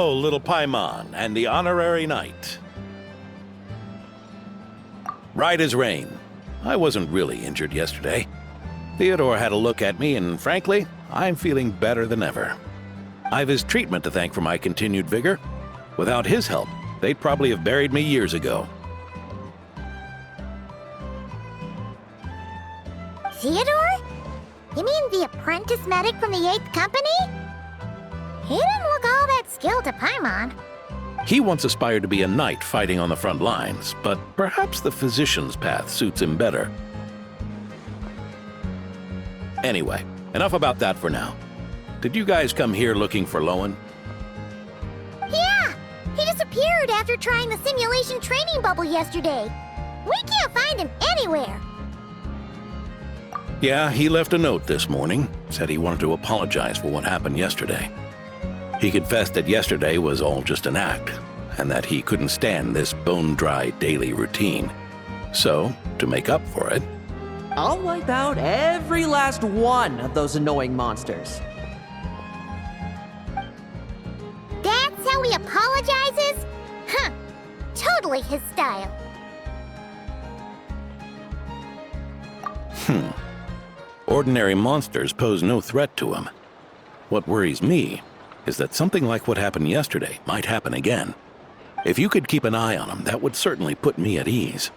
Hello, little Paimon, and the honorary knight. Right as rain. I wasn't really injured yesterday. Theodore had a look at me, and frankly, I'm feeling better than ever. I've his treatment to thank for my continued vigor. Without his help, they'd probably have buried me years ago. Theodore? You mean the apprentice medic from the 8th Company? He didn't look all that skilled to Paimon. He once aspired to be a knight fighting on the front lines, but perhaps the physician's path suits him better. Anyway, enough about that for now. Did you guys come here looking for Lowen? Yeah! He disappeared after trying the simulation training bubble yesterday. We can't find him anywhere. Yeah, he left a note this morning. Said he wanted to apologize for what happened yesterday. He confessed that yesterday was all just an act, and that he couldn't stand this bone-dry daily routine. So, to make up for it, I'll wipe out every last one of those annoying monsters. That's how he apologizes? Huh. Totally his style. Ordinary monsters pose no threat to him. What worries me is that something like what happened yesterday might happen again. If you could keep an eye on him, that would certainly put me at ease.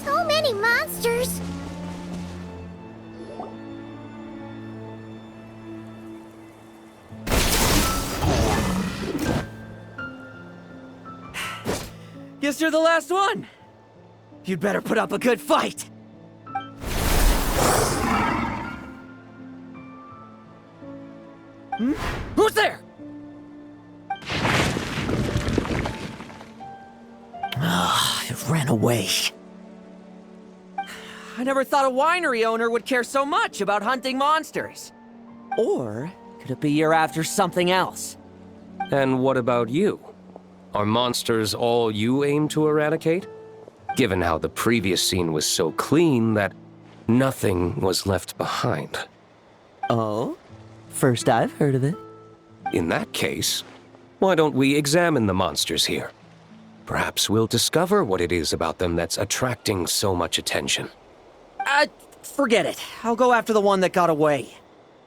So many monsters! Guess you're the last one. You'd better put up a good fight. Who's there? It ran away. I never thought a winery owner would care so much about hunting monsters. Or could it be you're after something else? And what about you? Are monsters all you aim to eradicate? Given how the previous scene was so clean that nothing was left behind. Oh? First I've heard of it. In that case, why don't we examine the monsters here? Perhaps we'll discover what it is about them that's attracting so much attention. Forget it. I'll go after the one that got away.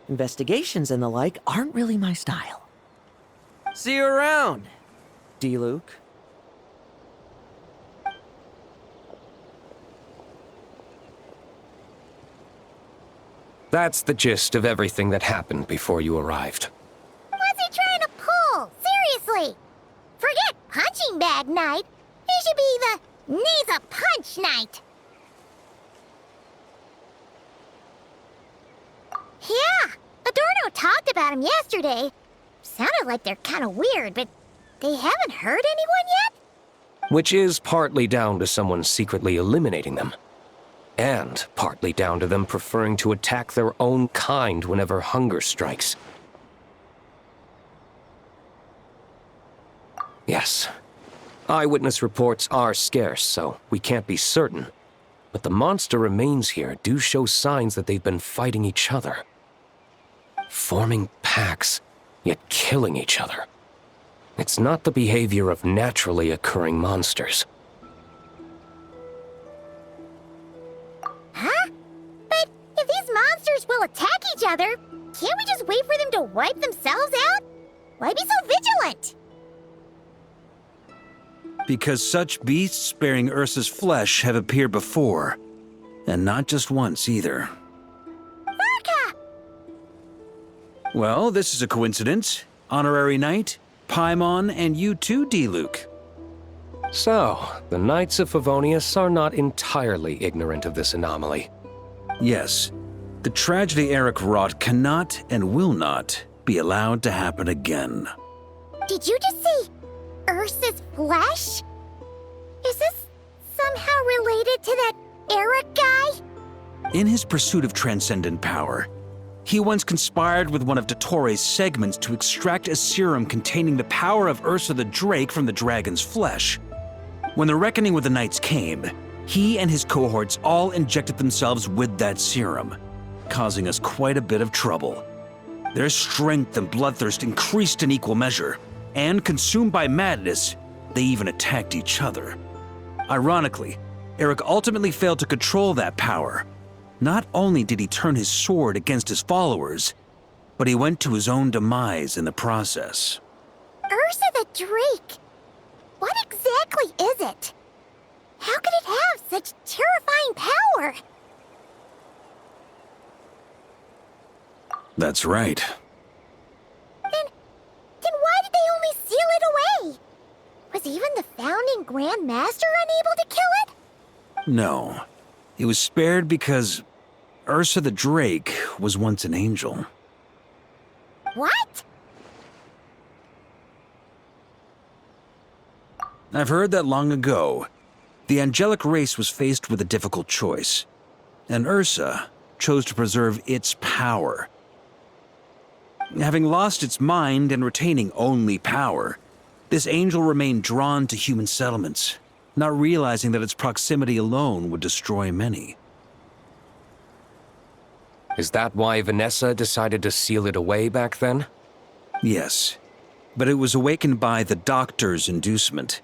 Investigations and the like aren't really my style. See you around, D-Luke. That's the gist of everything that happened before you arrived. What's he trying to pull? Seriously! Forget punching bag night. He should be the needs a punch night. Yeah, Adorno talked about him yesterday. Sounded like they're kind of weird, but they haven't hurt anyone yet? Which is partly down to someone secretly eliminating them. And partly down to them preferring to attack their own kind whenever hunger strikes. Yes. Eyewitness reports are scarce, so we can't be certain. But the monster remains here do show signs that they've been fighting each other. Forming packs, yet killing each other. It's not the behavior of naturally occurring monsters. Huh? But if these monsters will attack each other, can't we just wait for them to wipe themselves out? Why be so vigilant? Because such beasts bearing Ursa's flesh have appeared before. And not just once either. Urka! Well, this is a coincidence. Honorary Knight, Paimon, and you too, D-Luke. So, the Knights of Favonius are not entirely ignorant of this anomaly. Yes, the tragedy Eric wrought cannot and will not be allowed to happen again. Did you just say Ursa's flesh? Is this somehow related to that Eric guy? In his pursuit of transcendent power, he once conspired with one of Dottoro's segments to extract a serum containing the power of Ursa the Drake from the dragon's flesh. When the reckoning with the Knights came, he and his cohorts all injected themselves with that serum, causing us quite a bit of trouble. Their strength and bloodthirst increased in equal measure, and consumed by madness, they even attacked each other. Ironically, Eric ultimately failed to control that power. Not only did he turn his sword against his followers, but he went to his own demise in the process. Ursa the Drake? What exactly is it? How could it have such terrifying power? That's right. Then why did they only seal it away? Was even the founding Grand Master unable to kill it? No. It was spared because Ursa the Drake was once an angel. What? I've heard that long ago, the angelic race was faced with a difficult choice, and Ursa chose to preserve its power. Having lost its mind and retaining only power, this angel remained drawn to human settlements, not realizing that its proximity alone would destroy many. Is that why Vanessa decided to seal it away back then? Yes, but it was awakened by the Doctor's inducement,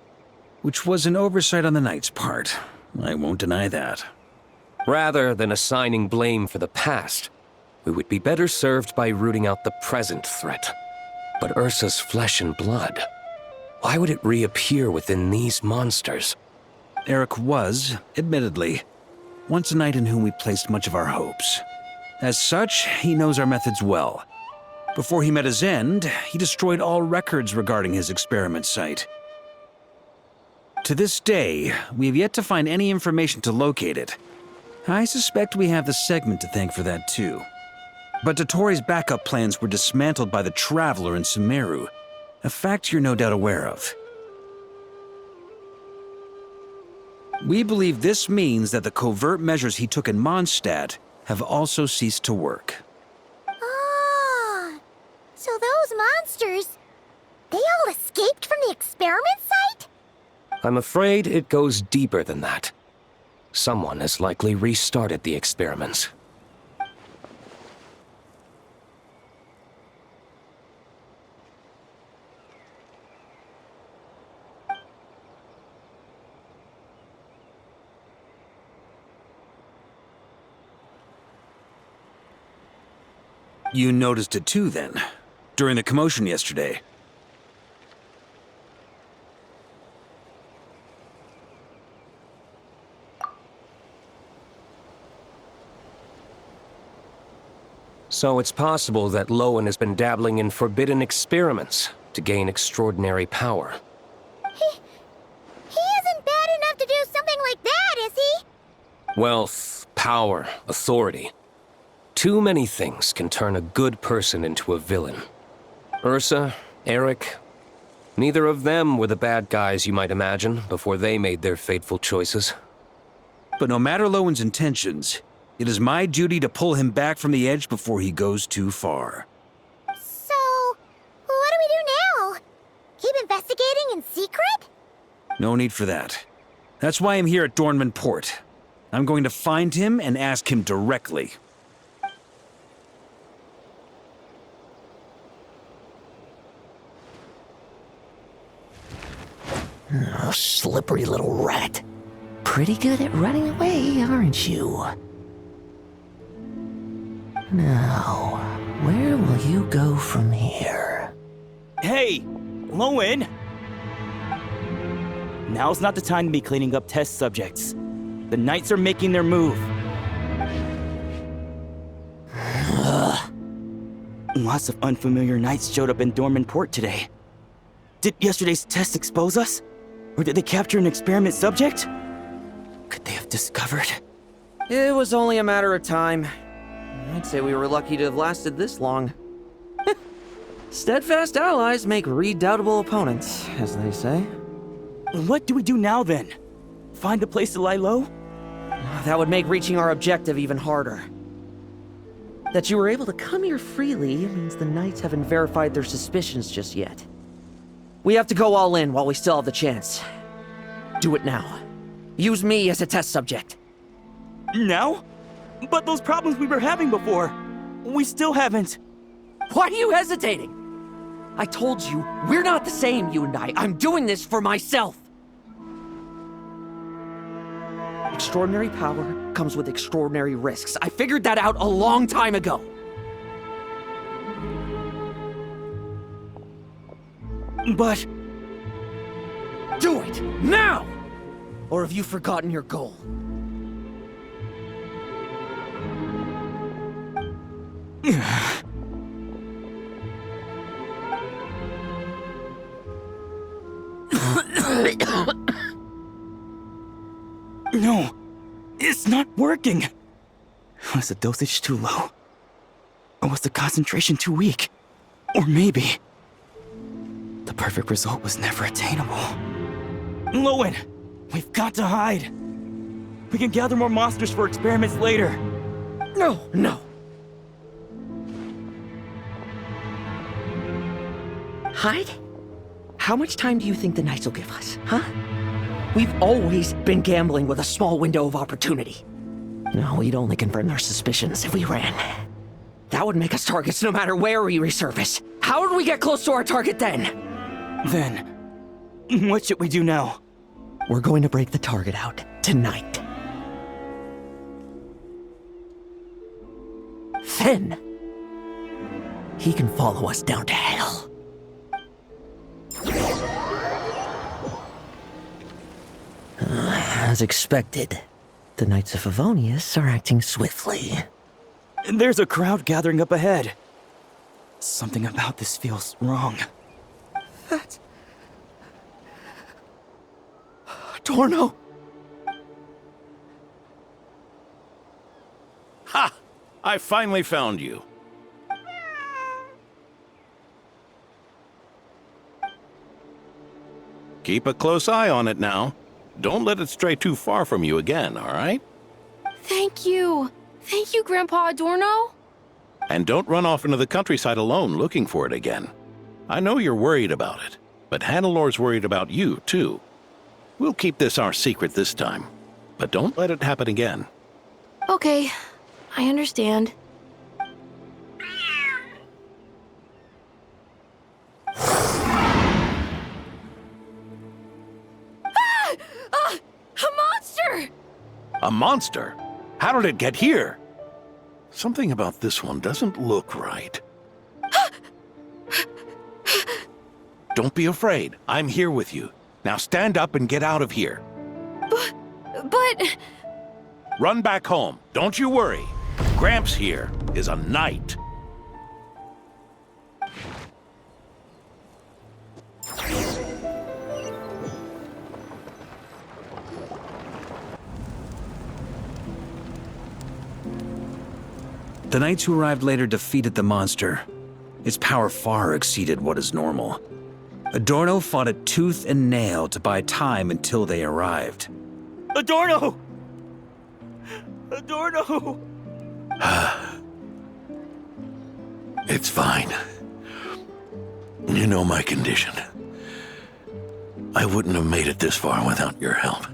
which was an oversight on the Knight's part. I won't deny that. Rather than assigning blame for the past, we would be better served by rooting out the present threat. But Ursa's flesh and blood, why would it reappear within these monsters? Eric was, admittedly, once a knight in whom we placed much of our hopes. As such, he knows our methods well. Before he met his end, he destroyed all records regarding his experiment site. To this day, we have yet to find any information to locate it. I suspect we have the segment to thank for that too. But Dottoro's backup plans were dismantled by the Traveler in Sumeru, a fact you're no doubt aware of. We believe this means that the covert measures he took in Mondstadt have also ceased to work. Ah, so those monsters, they all escaped from the experiment site? I'm afraid it goes deeper than that. Someone has likely restarted the experiments. You noticed it too, then, during the commotion yesterday. So it's possible that Lowen has been dabbling in forbidden experiments to gain extraordinary power. He isn't bad enough to do something like that, is he? Wealth, power, authority. Too many things can turn a good person into a villain. Ursa, Eric, neither of them were the bad guys you might imagine before they made their fateful choices. But no matter Lowen's intentions, it is my duty to pull him back from the edge before he goes too far. So, what do we do now? Keep investigating in secret? No need for that. That's why I'm here at Dornman Port. I'm going to find him and ask him directly. Oh, slippery little rat. Pretty good at running away, aren't you? Now, where will you go from here? Hey, Lowen! Now's not the time to be cleaning up test subjects. The Knights are making their move. Lots of unfamiliar Knights showed up in Dorman Port today. Did yesterday's test expose us? Or did they capture an experiment subject? Could they have discovered? It was only a matter of time. I'd say we were lucky to have lasted this long. Steadfast allies make redoubtable opponents, as they say. What do we do now then? Find a place to lie low? That would make reaching our objective even harder. That you were able to come here freely means the Knights haven't verified their suspicions just yet. We have to go all in while we still have the chance. Do it now. Use me as a test subject. Now? But those problems we were having before, we still haven't. Why are you hesitating? I told you, we're not the same, you and I. I'm doing this for myself. Extraordinary power comes with extraordinary risks. I figured that out a long time ago. But... Do it, now! Or have you forgotten your goal? No, it's not working. Was the dosage too low? Or was the concentration too weak? Or maybe... the perfect result was never attainable. Lowen, we've got to hide. We can gather more monsters for experiments later. No. Hide? How much time do you think the Knights will give us, huh? We've always been gambling with a small window of opportunity. No, we'd only confirm their suspicions if we ran. That would make us targets no matter where we resurface. How would we get close to our target then? Then, what should we do now? We're going to break the target out tonight. Then, he can follow us down to hell. As expected, the Knights of Favonius are acting swiftly. There's a crowd gathering up ahead. Something about this feels wrong. That's... Torno! Ha! I finally found you. Keep a close eye on it now. Don't let it stray too far from you again, all right? Thank you. Thank you, Grandpa Adorno. And don't run off into the countryside alone looking for it again. I know you're worried about it, but Hannelor's worried about you, too. We'll keep this our secret this time, but don't let it happen again. Okay, I understand. A monster! A monster? How did it get here? Something about this one doesn't look right. Don't be afraid. I'm here with you. Now stand up and get out of here. But... Run back home. Don't you worry. Gramps here is a knight. The Knights who arrived later defeated the monster. Its power far exceeded what is normal. Adorno fought it tooth and nail to buy time until they arrived. Adorno! Adorno! It's fine. You know my condition. I wouldn't have made it this far without your help.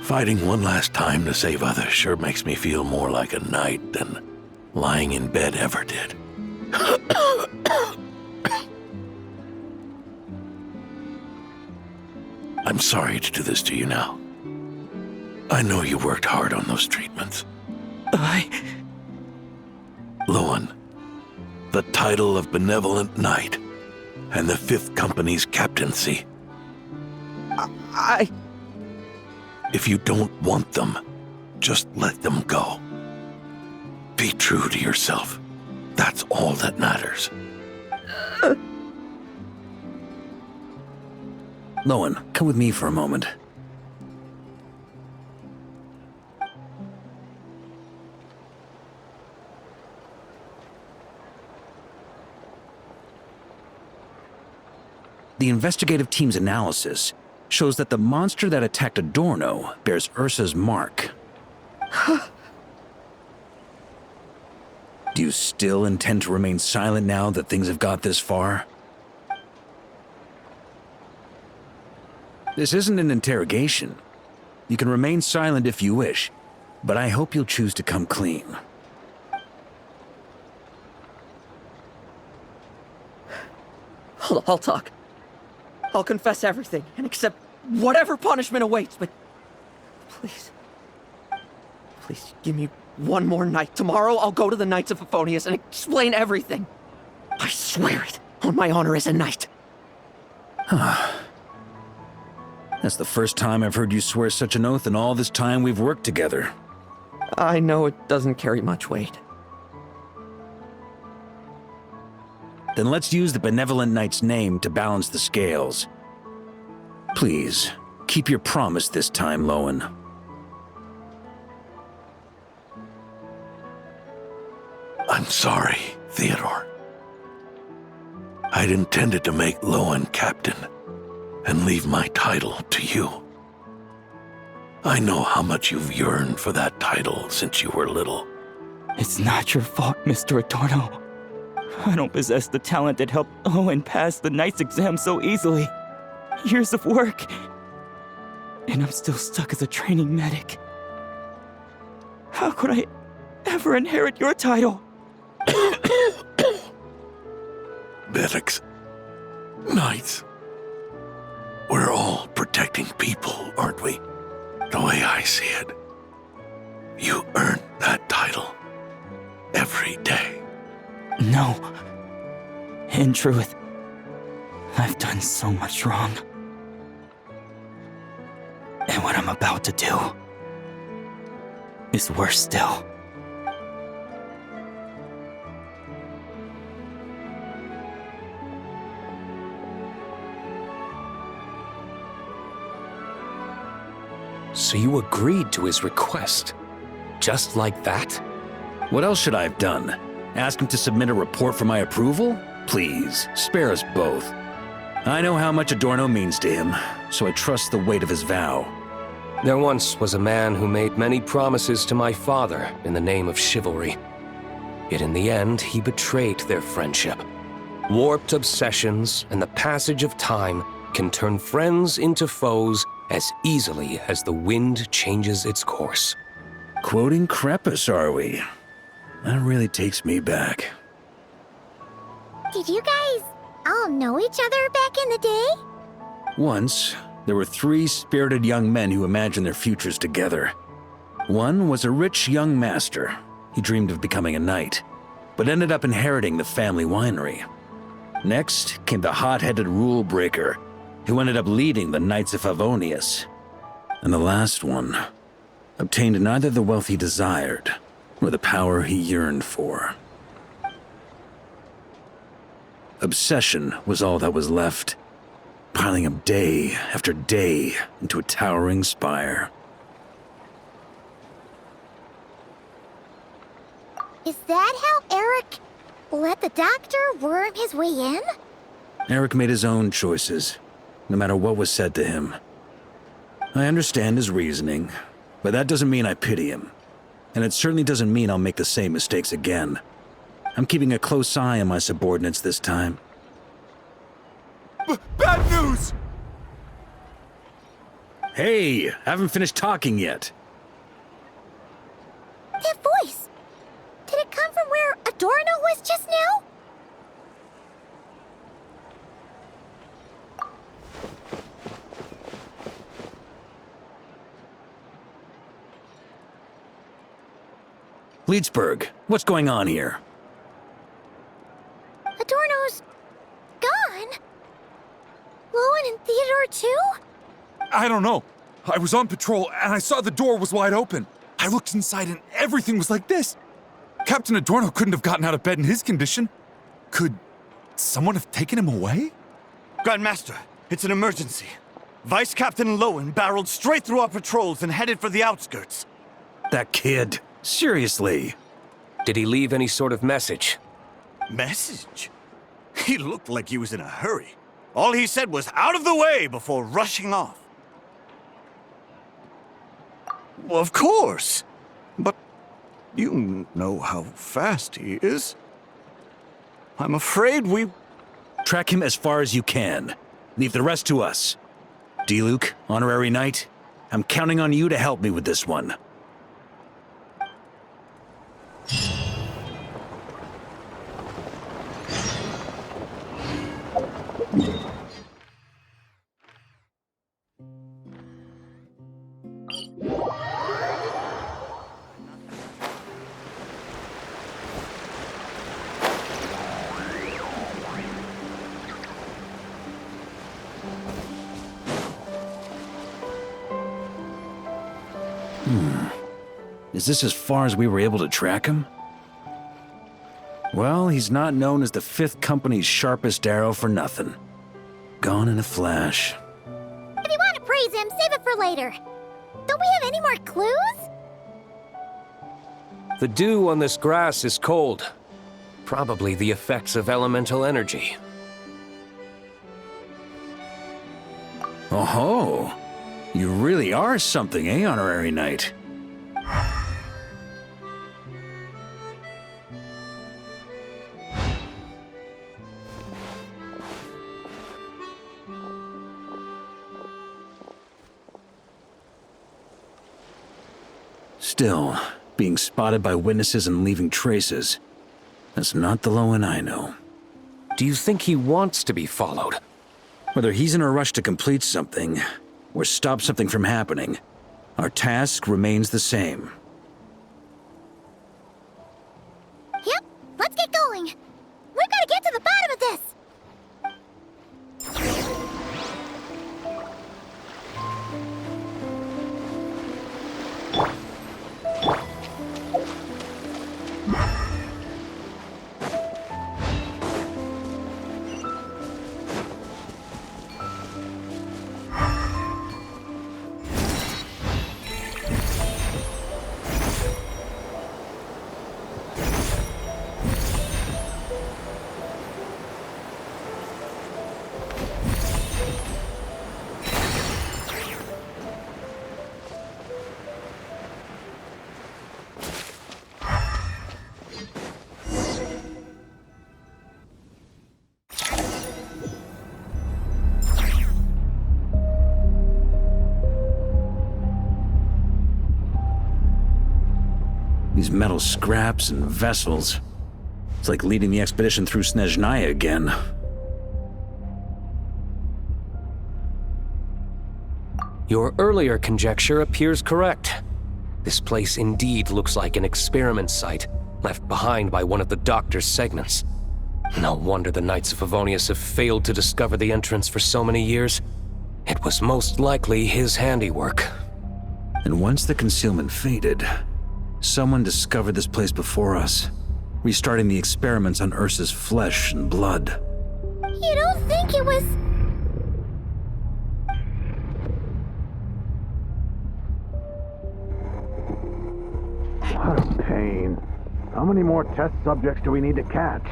Fighting one last time to save others sure makes me feel more like a knight than lying in bed ever did. I'm sorry to do this to you now. I know you worked hard on those treatments. Lowen, the title of Benevolent Knight and the 5th Company's captaincy. If you don't want them, just let them go. Be true to yourself. That's all that matters. Lowen, come with me for a moment. The investigative team's analysis shows that the monster that attacked Adorno bears Ursa's mark. Do you still intend to remain silent now that things have got this far? This isn't an interrogation. You can remain silent if you wish, but I hope you'll choose to come clean. I'll talk. I'll confess everything and accept whatever punishment awaits, but please, please give me one more night. Tomorrow I'll go to the Knights of Favonius and explain everything. I swear it, on my honor as a knight. That's the first time I've heard you swear such an oath in all this time we've worked together. I know it doesn't carry much weight. Then let's use the benevolent knight's name to balance the scales. Please, keep your promise this time, Lowen. I'm sorry, Theodore. I'd intended to make Lowen captain and leave my title to you. I know how much you've yearned for that title since you were little. It's not your fault, Mr. Adorno. I don't possess the talent that helped Owen pass the knight's exam so easily. Years of work. And I'm still stuck as a training medic. How could I ever inherit your title? Medics, knights, we're all protecting people, aren't we? The way I see it, you earn that title every day. No. In truth, I've done so much wrong. And what I'm about to do is worse still. So you agreed to his request? Just like that? What else should I have done? Ask him to submit a report for my approval? Please, spare us both. I know how much Adorno means to him, so I trust the weight of his vow. There once was a man who made many promises to my father in the name of chivalry. Yet in the end, he betrayed their friendship. Warped obsessions and the passage of time can turn friends into foes as easily as the wind changes its course. Quoting Crepus, are we? That really takes me back. Did you guys all know each other back in the day? Once, there were 3 spirited young men who imagined their futures together. One was a rich young master. He dreamed of becoming a knight, but ended up inheriting the family winery. Next came the hot-headed rule breaker, who ended up leading the Knights of Favonius. And the last one obtained neither the wealth he desired, nor the power he yearned for. Obsession was all that was left, piling up day after day into a towering spire. Is that how Eric let the doctor worm his way in? Eric made his own choices, no matter what was said to him. I understand his reasoning, but that doesn't mean I pity him. And it certainly doesn't mean I'll make the same mistakes again. I'm keeping a close eye on my subordinates this time. Bad news! Hey, haven't finished talking yet. That voice! Did it come from where Adorno was just now? Leedsburg, what's going on here? Adorno's gone? Lowen and Theodore too? I don't know. I was on patrol and I saw the door was wide open. I looked inside and everything was like this. Captain Adorno couldn't have gotten out of bed in his condition. Could someone have taken him away? Grandmaster, it's an emergency. Vice Captain Lowen barreled straight through our patrols and headed for the outskirts. That kid. Seriously. Did he leave any sort of message? Message? He looked like he was in a hurry. All he said was out of the way before rushing off. Well, of course. But you know how fast he is. I'm afraid we... Track him as far as you can. Leave the rest to us. D-Luke, Honorary Knight, I'm counting on you to help me with this one. Is this as far as we were able to track him? Well, he's not known as the 5th Company's sharpest arrow for nothing. Gone in a flash. If you want to praise him, save it for later. Don't we have any more clues? The dew on this grass is cold. Probably the effects of elemental energy. Oh-ho! You really are something, eh, Honorary Knight? Still, being spotted by witnesses and leaving traces, that's not the Lowen I know. Do you think he wants to be followed? Whether he's in a rush to complete something, or stop something from happening, our task remains the same. Yep, let's get going. We've got to get to the bottom of this. These metal scraps and vessels. It's like leading the expedition through Snezhnaya again. Your earlier conjecture appears correct. This place indeed looks like an experiment site, left behind by one of the Doctor's segments. No wonder the Knights of Favonius have failed to discover the entrance for so many years. It was most likely his handiwork. And once the concealment faded, someone discovered this place before us, restarting the experiments on Ursa's flesh and blood. You don't think it was... What a pain. How many more test subjects do we need to catch?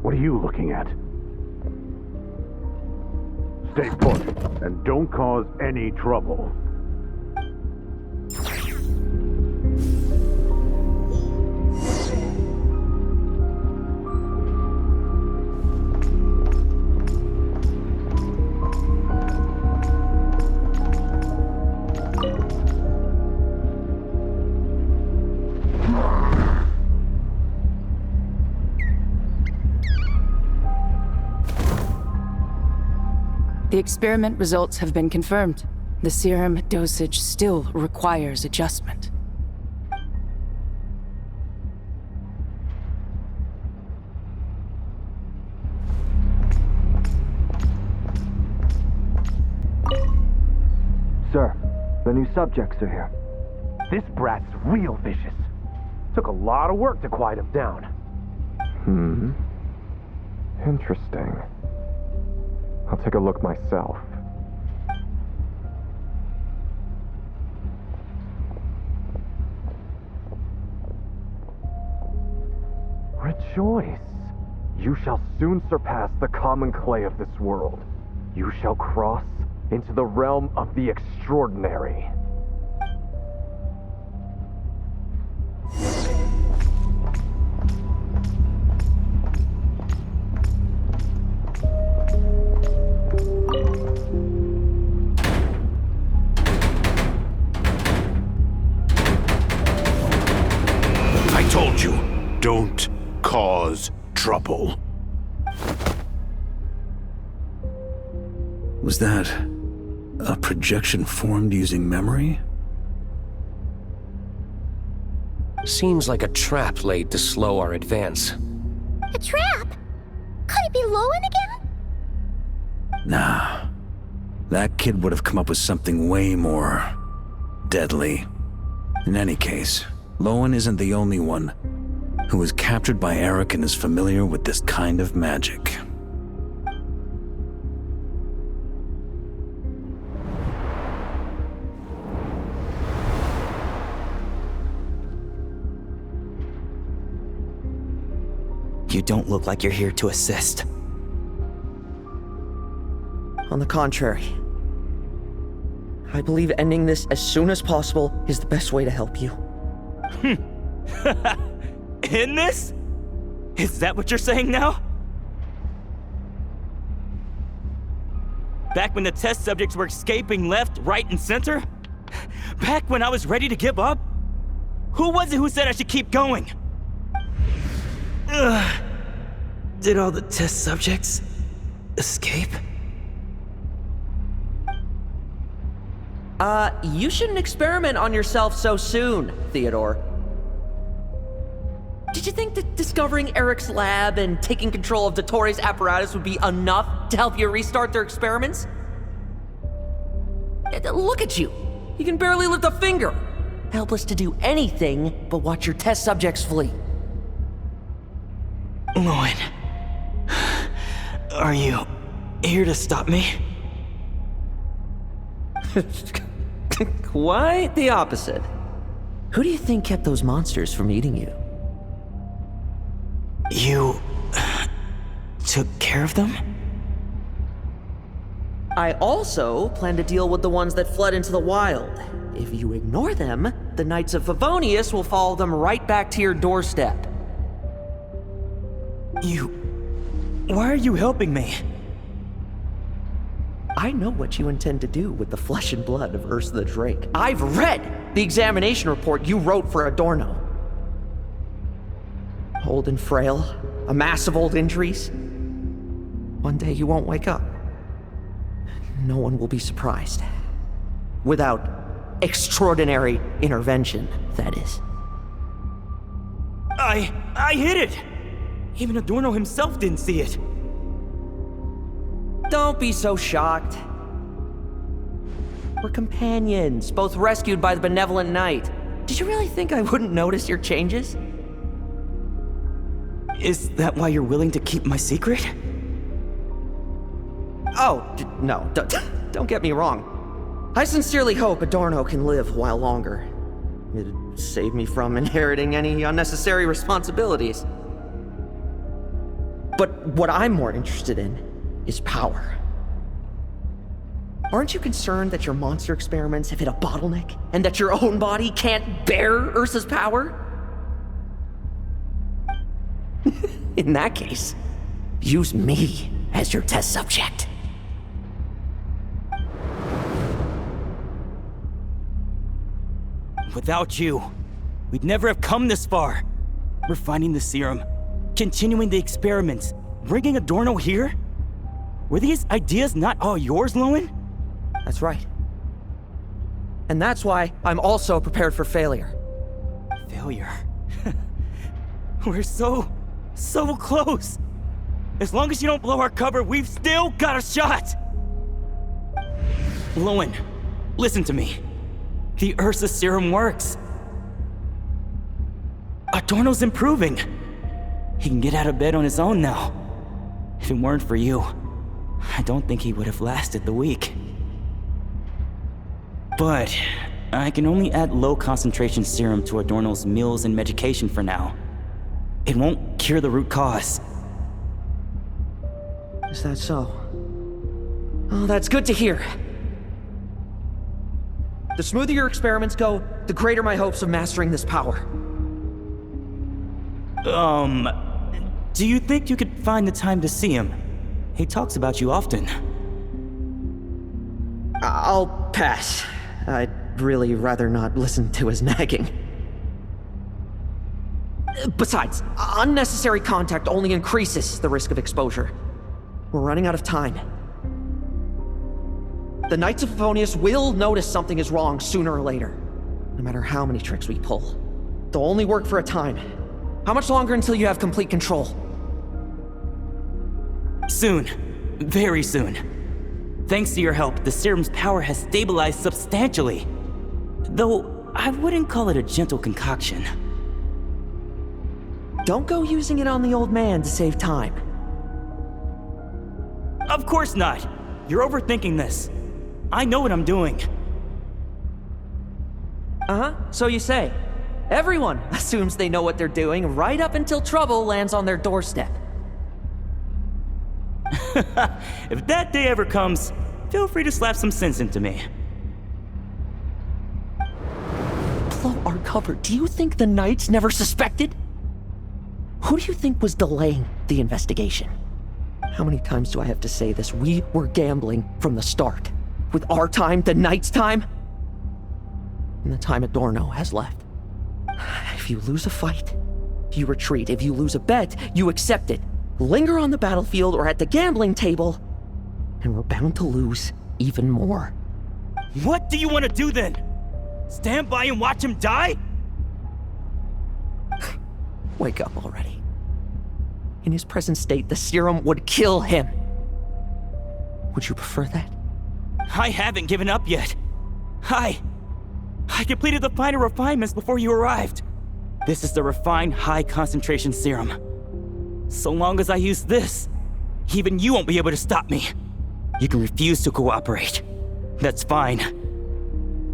What are you looking at? Stay put, and don't cause any trouble. The experiment results have been confirmed. The serum dosage still requires adjustment. Sir, the new subjects are here. This brat's real vicious. Took a lot of work to quiet him down. Interesting. I'll take a look myself. Rejoice! You shall soon surpass the common clay of this world. You shall cross into the realm of the extraordinary. I told you, don't cause trouble. Was that a projection formed using memory? Seems like a trap laid to slow our advance. A trap? Could it be Lowen again? Nah. That kid would have come up with something way more deadly. In any case, Lowen isn't the only one who was captured by Eric and is familiar with this kind of magic. You don't look like you're here to assist. On the contrary, I believe ending this as soon as possible is the best way to help you. In this? Is that what you're saying now? Back when the test subjects were escaping left, right, and center? Back when I was ready to give up? Who was it who said I should keep going? Did all the test subjects escape? You shouldn't experiment on yourself so soon, Theodore. Did you think that discovering Eric's lab and taking control of Dottores' apparatus would be enough to help you restart their experiments? Look at you. You can barely lift a finger. Helpless to do anything but watch your test subjects flee. Lowen, are you here to stop me? Quite the opposite. Who do you think kept those monsters from eating you? You took care of them? I also plan to deal with the ones that fled into the wild. If you ignore them, the Knights of Favonius will follow them right back to your doorstep. Why are you helping me? I know what you intend to do with the flesh and blood of Ursa the Drake. I've read the examination report you wrote for Adorno. Old and frail, a mass of old injuries. One day you won't wake up. No one will be surprised. Without extraordinary intervention, that is. I hit it! Even Adorno himself didn't see it. Don't be so shocked. We're companions, both rescued by the benevolent knight. Did you really think I wouldn't notice your changes? Is that why you're willing to keep my secret? Oh, no, don't get me wrong. I sincerely hope Adorno can live a while longer. It'd save me from inheriting any unnecessary responsibilities. But what I'm more interested in is power. Aren't you concerned that your monster experiments have hit a bottleneck and that your own body can't bear Ursa's power? In that case, use me as your test subject. Without you, we'd never have come this far. Refining the serum, continuing the experiments, bringing Adorno here. Were these ideas not all yours, Lowen? That's right. And that's why I'm also prepared for failure. Failure? We're so close. As long as you don't blow our cover, we've still got a shot! Lowen, listen to me. The Ursa serum works. Adorno's improving. He can get out of bed on his own now. If it weren't for you, I don't think he would have lasted the week. But I can only add low concentration serum to Adorno's meals and medication for now. It won't cure the root cause. Is that so? Oh, that's good to hear. The smoother your experiments go, the greater my hopes of mastering this power. Do you think you could find the time to see him? He talks about you often. I'll pass. I'd really rather not listen to his nagging. Besides, unnecessary contact only increases the risk of exposure. We're running out of time. The Knights of Favonius will notice something is wrong sooner or later, no matter how many tricks we pull. They'll only work for a time. How much longer until you have complete control? Soon. Very soon. Thanks to your help, the serum's power has stabilized substantially. Though, I wouldn't call it a gentle concoction. Don't go using it on the old man to save time. Of course not! You're overthinking this. I know what I'm doing. Uh-huh, so you say. Everyone assumes they know what they're doing right up until trouble lands on their doorstep. If that day ever comes, feel free to slap some sense into me. Blow our cover. Do you think the Knights never suspected? Who do you think was delaying the investigation? How many times do I have to say this? We were gambling from the start. With our time, the Knights' time, and the time Adorno has left. If you lose a fight, you retreat. If you lose a bet, you accept it. Linger on the battlefield or at the gambling table, and we're bound to lose even more. What do you want to do then? Stand by and watch him die? Wake up already. In his present state, the serum would kill him. Would you prefer that? I haven't given up yet. I completed the final refinements before you arrived. This is the refined high-concentration serum. So long as I use this, even you won't be able to stop me. You can refuse to cooperate. That's fine.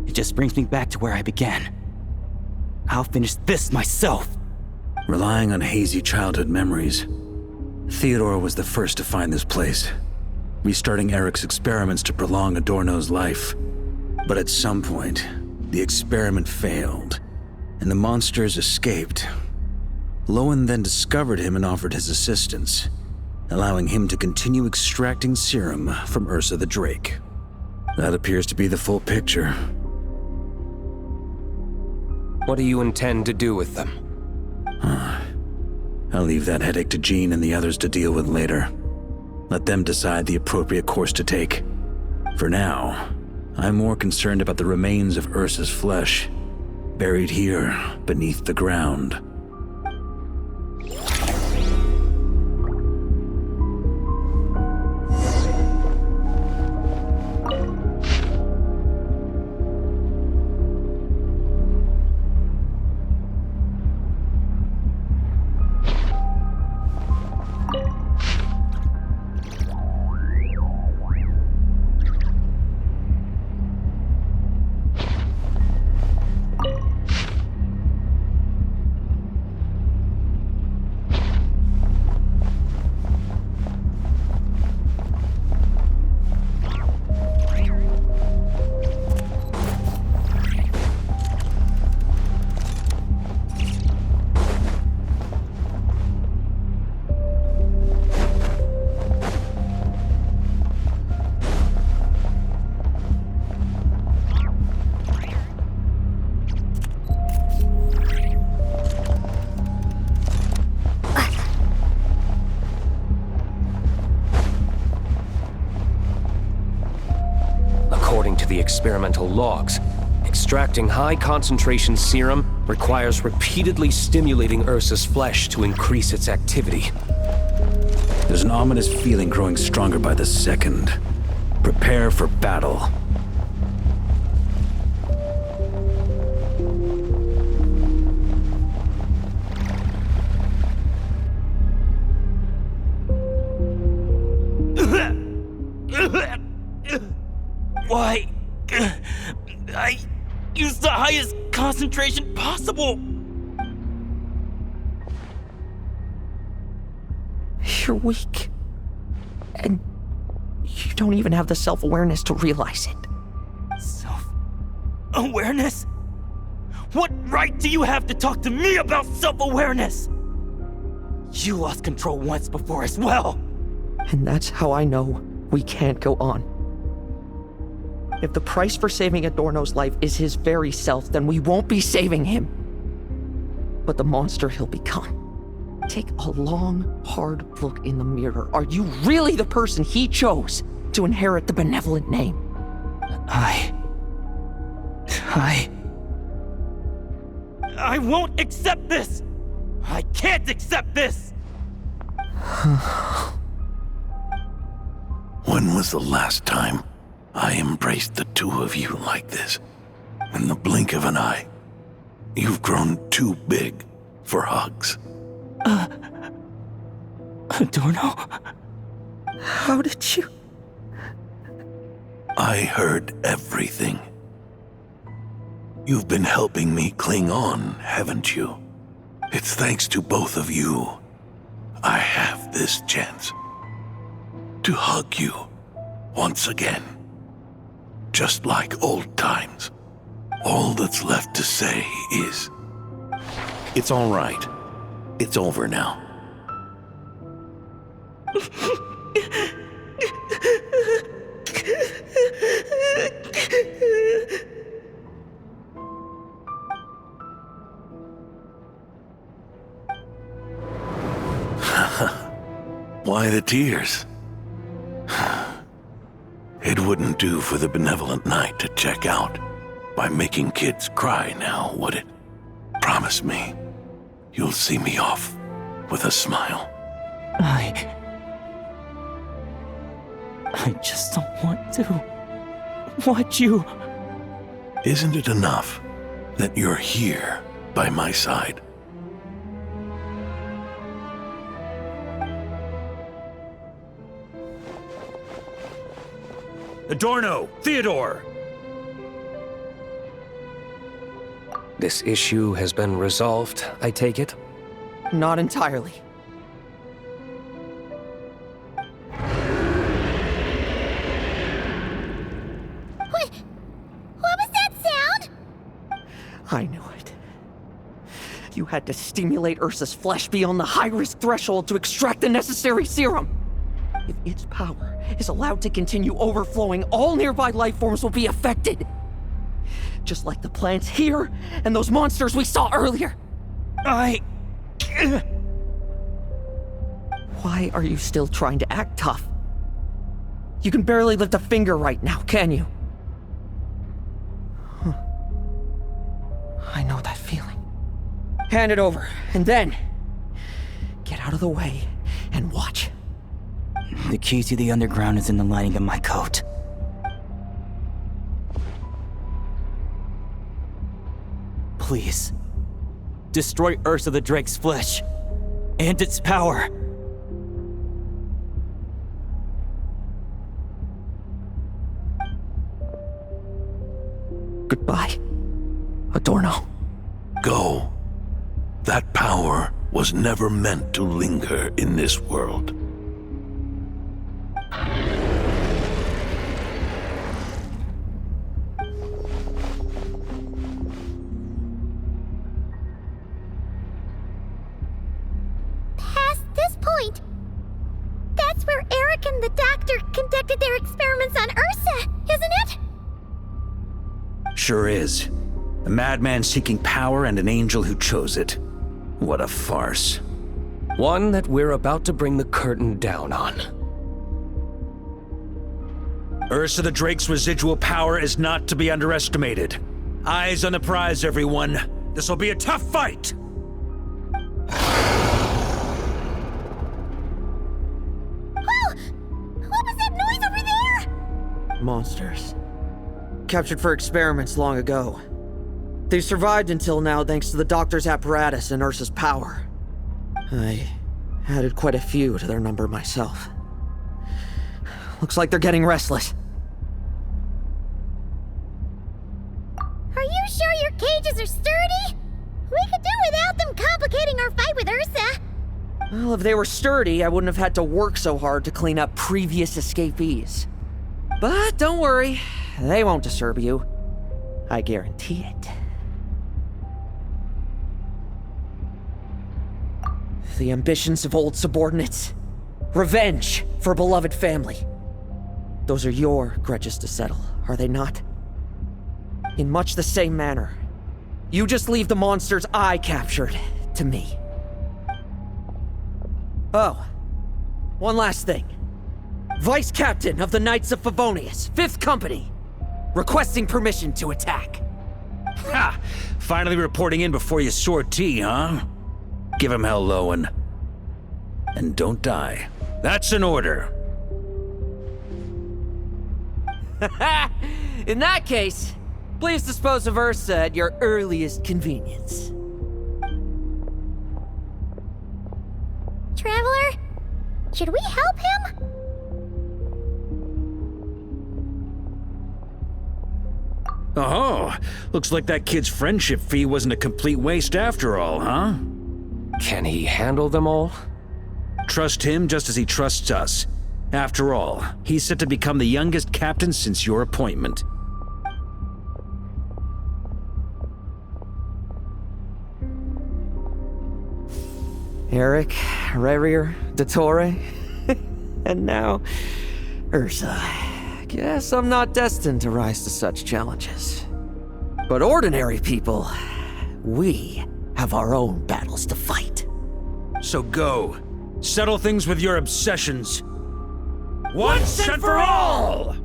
It just brings me back to where I began. I'll finish this myself. Relying on hazy childhood memories, Theodore was the first to find this place, restarting Eric's experiments to prolong Adorno's life. But at some point, the experiment failed, and the monsters escaped. Lowen then discovered him and offered his assistance, allowing him to continue extracting serum from Ursa the Drake. That appears to be the full picture. What do you intend to do with them? I'll leave that headache to Jean and the others to deal with later. Let them decide the appropriate course to take. For now, I'm more concerned about the remains of Ursa's flesh, buried here beneath the ground. experimental logs. Extracting high-concentration serum requires repeatedly stimulating Ursa's flesh to increase its activity. There's an ominous feeling growing stronger by the second. Prepare for battle. Why? I used the highest concentration possible. You're weak. And you don't even have the self-awareness to realize it. Self-awareness? What right do you have to talk to me about self-awareness? You lost control once before as well. And that's how I know we can't go on. If the price for saving Adorno's life is his very self, then we won't be saving him, but the monster he'll become. Take a long, hard look in the mirror. Are you really the person he chose to inherit the benevolent name? I won't accept this! I can't accept this! When was the last time I embraced the two of you like this? In the blink of an eye. You've grown too big for hugs. Adorno? How did you? I heard everything. You've been helping me cling on, haven't you? It's thanks to both of you I have this chance to hug you once again. Just like old times. All that's left to say is, it's all right. It's over now. Why the tears? It wouldn't do for the benevolent knight to check out by making kids cry now, would it? Promise me, you'll see me off with a smile. I just don't want to watch you. Isn't it enough that you're here by my side? Adorno! Theodore! This issue has been resolved, I take it? Not entirely. What was that sound? I knew it. You had to stimulate Ursa's flesh beyond the high-risk threshold to extract the necessary serum. If its power is allowed to continue overflowing, all nearby life forms will be affected. Just like the plants here and those monsters we saw earlier. Why are you still trying to act tough? You can barely lift a finger right now, can you? I know that feeling. Hand it over, and then get out of the way and watch. The key to the underground is in the lining of my coat. Please, destroy Ursa the Drake's flesh and its power. Goodbye, Adorno. Go. That power was never meant to linger in this world. Past this point, that's where Eric and the doctor conducted their experiments on Ursa, isn't it? Sure is. A madman seeking power and an angel who chose it. What a farce. One that we're about to bring the curtain down on. Ursa the Drake's residual power is not to be underestimated. Eyes on the prize, everyone. This will be a tough fight! Oh! What was that noise over there? Monsters. Captured for experiments long ago. They've survived until now thanks to the doctor's apparatus and Ursa's power. I added quite a few to their number myself. Looks like they're getting restless. Are you sure your cages are sturdy? We could do without them complicating our fight with Ursa. Well, if they were sturdy, I wouldn't have had to work so hard to clean up previous escapees. But don't worry, they won't disturb you. I guarantee it. The ambitions of old subordinates. Revenge for beloved family. Those are your grudges to settle, are they not? In much the same manner, you just leave the monsters I captured to me. Oh, one last thing. Vice Captain of the Knights of Favonius, 5th Company, requesting permission to attack. Ha! Finally reporting in before you sortie, huh? Give him hell, Lowen. And don't die. That's an order. In that case, please dispose of Ursa at your earliest convenience. Traveler, should we help him? Oh, looks like that kid's friendship fee wasn't a complete waste after all, huh? Can he handle them all? Trust him just as he trusts us. After all, he's set to become the youngest captain since your appointment. Eric, Revier, Dottore, and now Ursa. Guess I'm not destined to rise to such challenges. But ordinary people, we have our own battles to fight. So go. Settle things with your obsessions. Once and for all!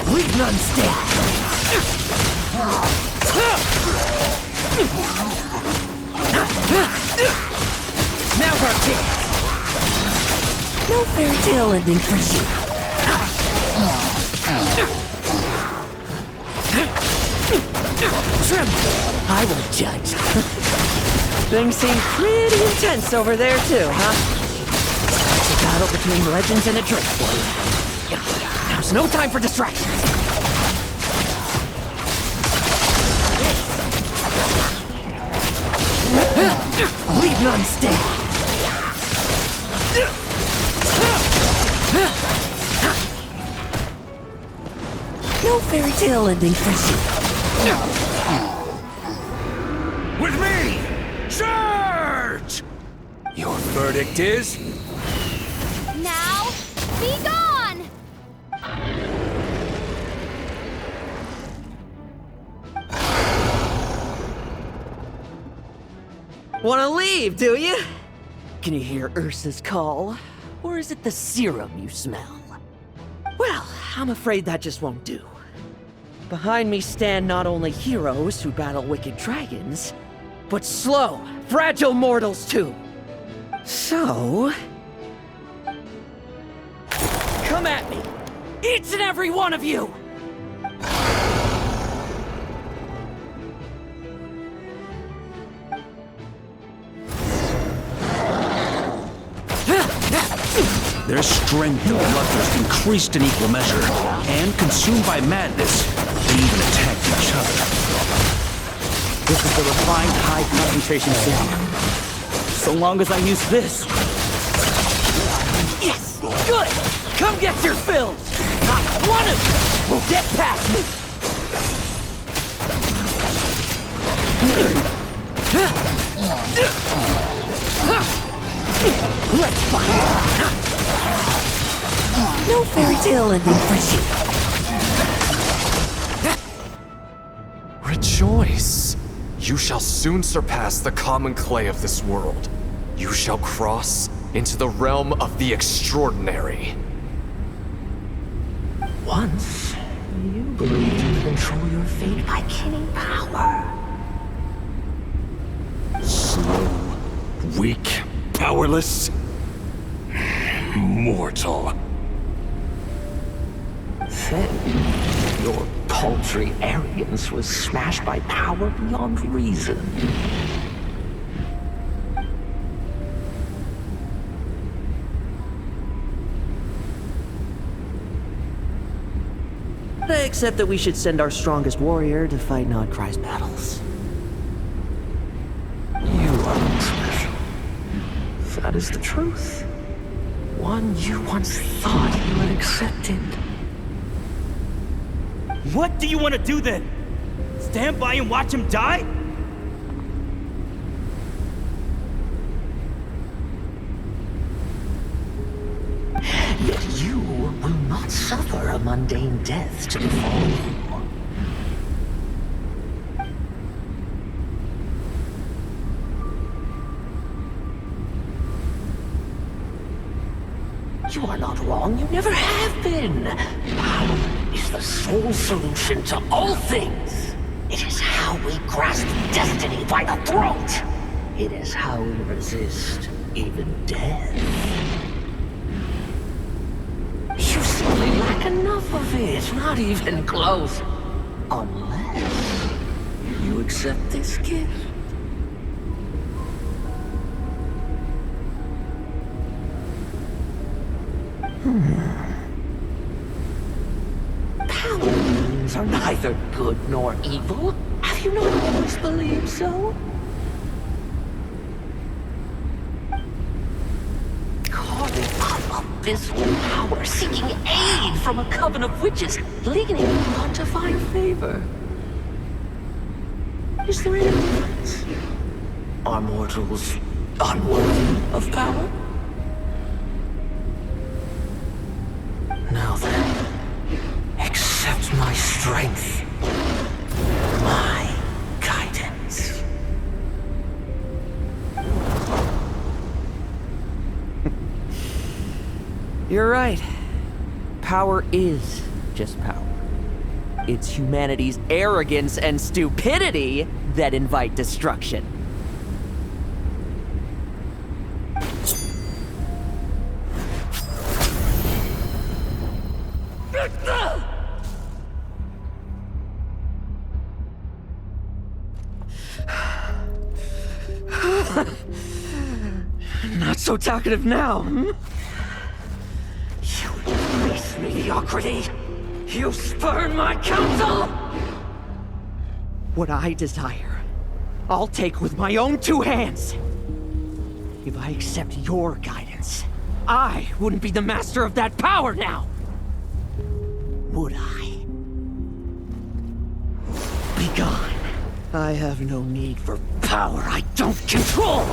Leave none stand. Now's our chance. No fairy tale ending for you. I will judge. Things seem pretty intense over there too, huh? It's a battle between legends and a Drake for you. There's no time for distractions. Leave none stand. No fairy tale ending for you. With me! Charge! Your verdict is? Now, be gone! Wanna leave, do you? Can you hear Ursa's call? Or is it the serum you smell? Well, I'm afraid that just won't do. Behind me stand not only heroes who battle wicked dragons, but slow, fragile mortals too. So... come at me! Each and every one of you! Their strength and bloodthirst increased in equal measure, and consumed by madness, they even attacked each other. This is the refined high concentration serum. So long as I use this. Yes! Good! Come get your fill! Not one of you will get past me! Let's fight. No fairy tale ending for Rejoice! You shall soon surpass the common clay of this world. You shall cross into the realm of the extraordinary. Once, you believed you could control your fate by killing power. Slow, weak, powerless, mortal. Then, your paltry arrogance was smashed by power beyond reason. Except that we should send our strongest warrior to fight Nodcry's battles. You are special. That is the truth. One you once thought you had accepted. What do you want to do then? Stand by and watch him die? Yet you will not suffer a mundane death to befall you. You are not wrong, you never have been. Power is the sole solution to all things. It is how we grasp destiny by the throat. It is how we resist even death. You simply lack enough of it, not even close. Unless you accept this gift. Paladins are neither good nor evil. Have you not always believed so? Carving up abysmal power, seeking aid from a coven of witches, leading you on to find favor. Is there any difference? Are mortals unworthy of power? Now then, accept my strength, my guidance. You're right. Power is just power. It's humanity's arrogance and stupidity that invite destruction. Not so talkative now, hmm? You embrace mediocrity. You spurn my counsel. What I desire, I'll take with my own two hands. If I accept your guidance, I wouldn't be the master of that power now. Would I? Be gone. I have no need for power I don't control.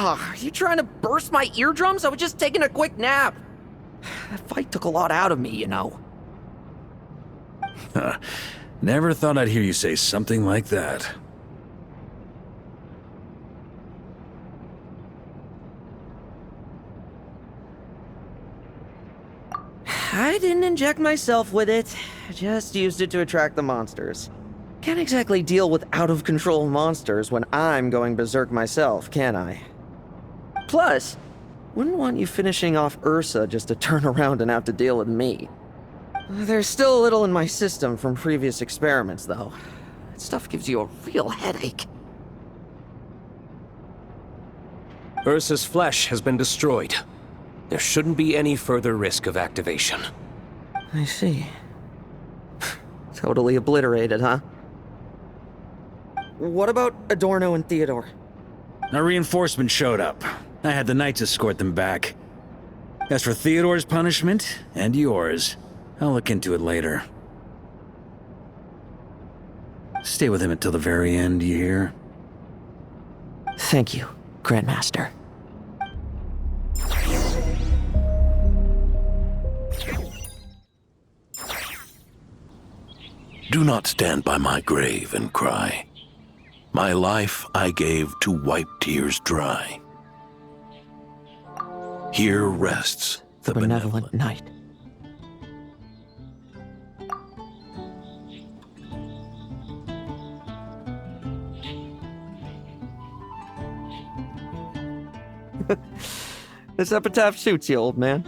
Are you trying to burst my eardrums? I was just taking a quick nap. That fight took a lot out of me, you know. Never thought I'd hear you say something like that. I didn't inject myself with it. I just used it to attract the monsters. Can't exactly deal with out-of-control monsters when I'm going berserk myself, can I? Plus, wouldn't want you finishing off Ursa just to turn around and have to deal with me. There's still a little in my system from previous experiments, though. That stuff gives you a real headache. Ursa's flesh has been destroyed. There shouldn't be any further risk of activation. I see. Totally obliterated, huh? What about Adorno and Theodore? A reinforcement showed up. I had the Knights escort them back. As for Theodore's punishment, and yours, I'll look into it later. Stay with him until the very end, you hear? Thank you, Grandmaster. Do not stand by my grave and cry. My life I gave to wipe tears dry. Here rests the benevolent knight. This epitaph suits you, old man.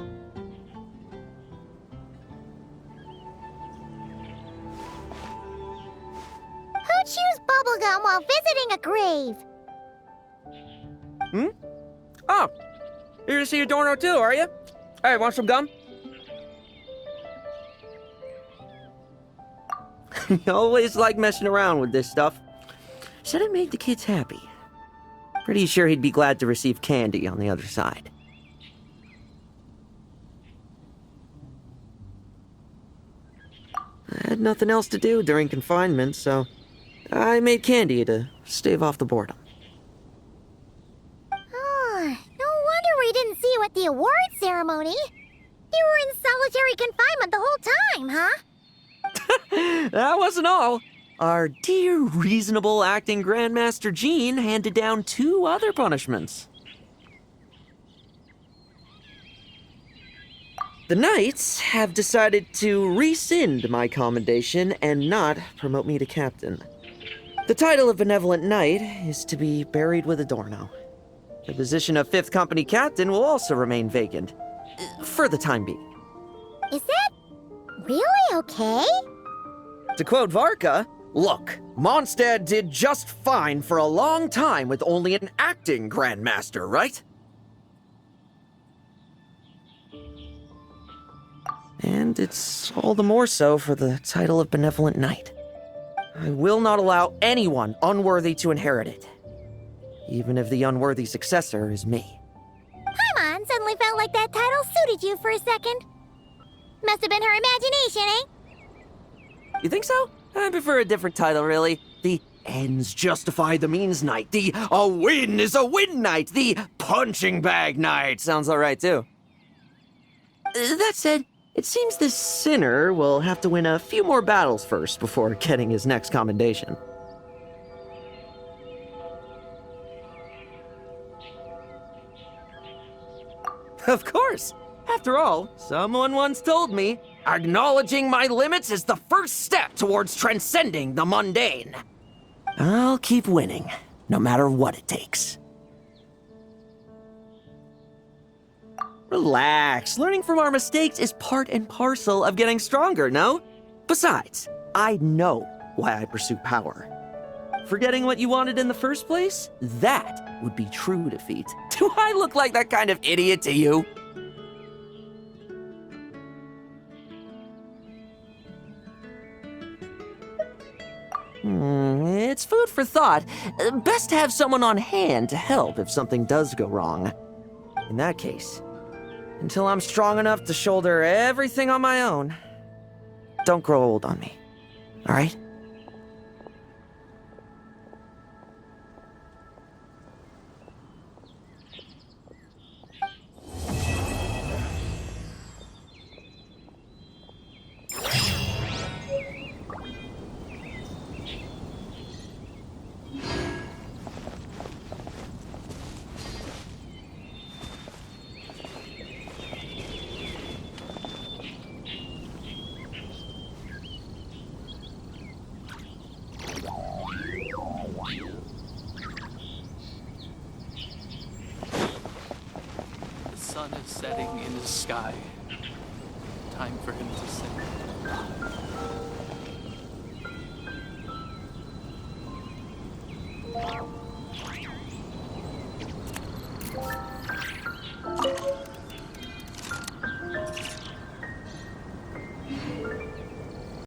Who chews bubblegum while visiting a grave? Oh, you're here to see Adorno too, are you? Hey, want some gum? You always like messing around with this stuff. Said it made the kids happy. Pretty sure he'd be glad to receive candy on the other side. I had nothing else to do during confinement, so I made candy to stave off the boredom. Oh, no wonder we didn't see you at the award ceremony. You were in solitary confinement the whole time, huh? That wasn't all. Our dear, reasonable acting Grandmaster Jean handed down 2 other punishments. The Knights have decided to rescind my commendation and not promote me to captain. The title of Benevolent Knight is to be buried with Adorno. The position of 5th Company Captain will also remain vacant, for the time being. Is that really okay? To quote Varka, look, Mondstadt did just fine for a long time with only an acting Grandmaster, right? And it's all the more so for the title of Benevolent Knight. I will not allow anyone unworthy to inherit it, even if the unworthy successor is me. Paimon suddenly felt like that title suited you for a second. Must have been her imagination, eh? You think so? I prefer a different title, really. The ends justify the means knight. The a win is a win knight. The punching bag knight sounds alright, too. That said, it seems this sinner will have to win a few more battles first before getting his next commendation. Of course. After all, someone once told me, acknowledging my limits is the first step towards transcending the mundane. I'll keep winning, no matter what it takes. Relax. Learning from our mistakes is part and parcel of getting stronger, no? Besides, I know why I pursue power. Forgetting what you wanted in the first place? That would be true defeat. Do I look like that kind of idiot to you? It's food for thought. Best to have someone on hand to help if something does go wrong. In that case, until I'm strong enough to shoulder everything on my own, don't grow old on me, all right? The sun is setting in the sky. Time for him to sing.